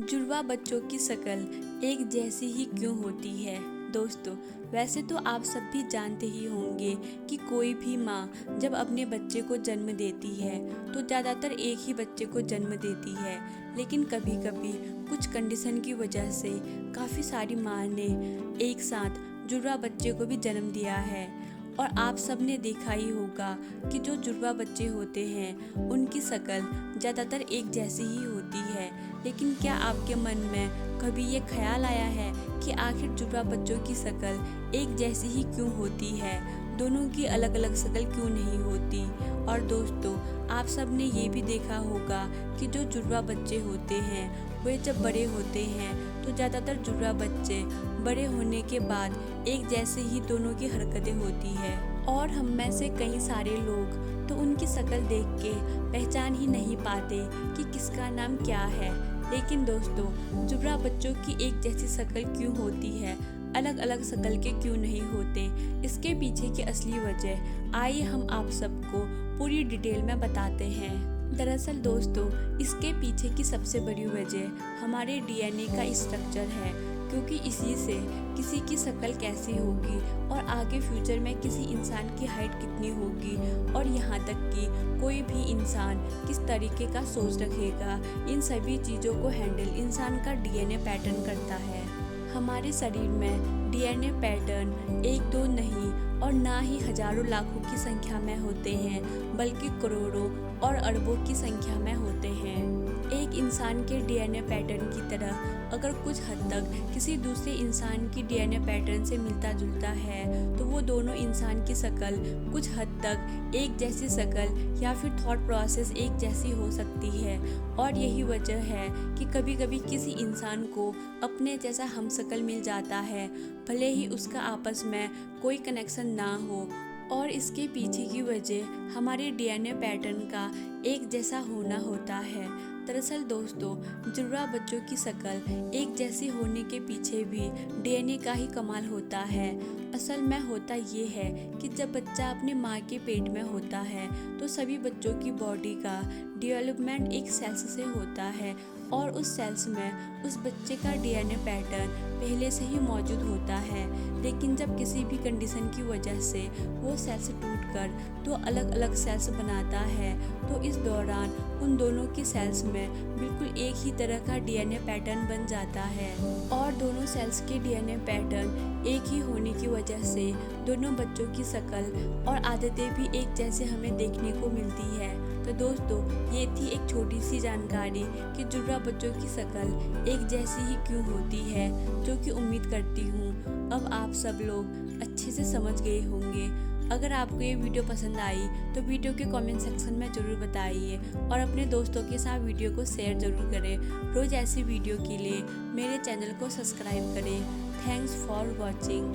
जुड़वा बच्चों की शक्ल एक जैसी ही क्यों होती है। दोस्तों, वैसे तो आप सब भी जानते ही होंगे कि कोई भी माँ जब अपने बच्चे को जन्म देती है तो ज़्यादातर एक ही बच्चे को जन्म देती है, लेकिन कभी कभी कुछ कंडीशन की वजह से काफ़ी सारी माँ ने एक साथ जुड़वा बच्चे को भी जन्म दिया है। और आप सब ने देखा ही होगा कि जो जुड़वा बच्चे होते हैं उनकी शक्ल ज़्यादातर एक जैसी ही होती है। लेकिन क्या आपके मन में कभी ये ख्याल आया है कि आखिर जुड़वा बच्चों की शक्ल एक जैसी ही क्यों होती है, दोनों की अलग अलग शक्ल क्यों नहीं होती। और दोस्तों, आप सब ने ये भी देखा होगा कि जो जुड़वा बच्चे होते हैं वे जब बड़े होते हैं तो ज़्यादातर जुड़वा बच्चे बड़े होने के बाद एक जैसे ही दोनों की हरकतें होती है। और हम में से कई सारे लोग तो उनकी शक्ल देख के पहचान ही नहीं पाते कि किसका नाम क्या है। लेकिन दोस्तों, जुड़वा बच्चों की एक जैसी शक्ल क्यों होती है, अलग अलग शक्ल के क्यों नहीं होते, इसके पीछे की असली वजह आइए हम आप सबको पूरी डिटेल में बताते हैं। दरअसल दोस्तों, इसके पीछे की सबसे बड़ी वजह हमारे डीएनए का स्ट्रक्चर है, क्योंकि इसी से किसी की शक्ल कैसी होगी और आगे फ्यूचर में किसी इंसान की हाइट कितनी होगी और यहाँ तक कि कोई भी इंसान किस तरीके का सोच रखेगा, इन सभी चीज़ों को हैंडल इंसान का डीएनए पैटर्न करता है। हमारे शरीर में डीएनए पैटर्न एक दो नहीं और ना ही हजारों लाखों की संख्या में होते हैं, बल्कि करोड़ों और अरबों की संख्या में होते हैं। एक इंसान के डीएनए पैटर्न की तरह अगर कुछ हद तक किसी दूसरे इंसान की डीएनए पैटर्न से मिलता जुलता है तो वो दोनों इंसान की शक्ल कुछ हद तक एक जैसी शक्ल या फिर थॉट प्रोसेस एक जैसी हो सकती है। और यही वजह है कि कभी कभी किसी इंसान को अपने जैसा हमशक्ल मिल जाता है, भले ही उसका आपस में कोई कनेक्शन ना हो। और इसके पीछे की वजह हमारे डीएनए पैटर्न का एक जैसा होना होता है। दरअसल दोस्तों, जुड़वा बच्चों की शक्ल एक जैसी होने के पीछे भी डीएनए का ही कमाल होता है। असल में होता ये है कि जब बच्चा अपने माँ के पेट में होता है तो सभी बच्चों की बॉडी का डेवलपमेंट एक सेल्स से होता है और उस सेल्स में उस बच्चे का डीएनए पैटर्न पहले से ही मौजूद होता है। लेकिन जब किसी भी कंडीशन की वजह से वो सेल्स टूटकर दो अलग अलग सेल्स बनाता है तो इस दौरान उन दोनों की सेल्स में बिल्कुल एक ही तरह का डीएनए पैटर्न बन जाता है। और दोनों सेल्स के डीएनए पैटर्न एक ही होने की वजह से दोनों बच्चों की शक्ल और आदतें भी एक जैसे हमें देखने को मिलती है। तो दोस्तों, ये थी एक छोटी सी जानकारी कि जुड़वा बच्चों की शक्ल एक जैसी ही क्यों होती है, जो कि उम्मीद करती हूँ अब आप सब लोग अच्छे से समझ गए होंगे। अगर आपको ये वीडियो पसंद आई तो वीडियो के कमेंट सेक्शन में ज़रूर बताइए और अपने दोस्तों के साथ वीडियो को शेयर ज़रूर करें। रोज़ ऐसी वीडियो के लिए मेरे चैनल को सब्सक्राइब करें। Thanks for watching.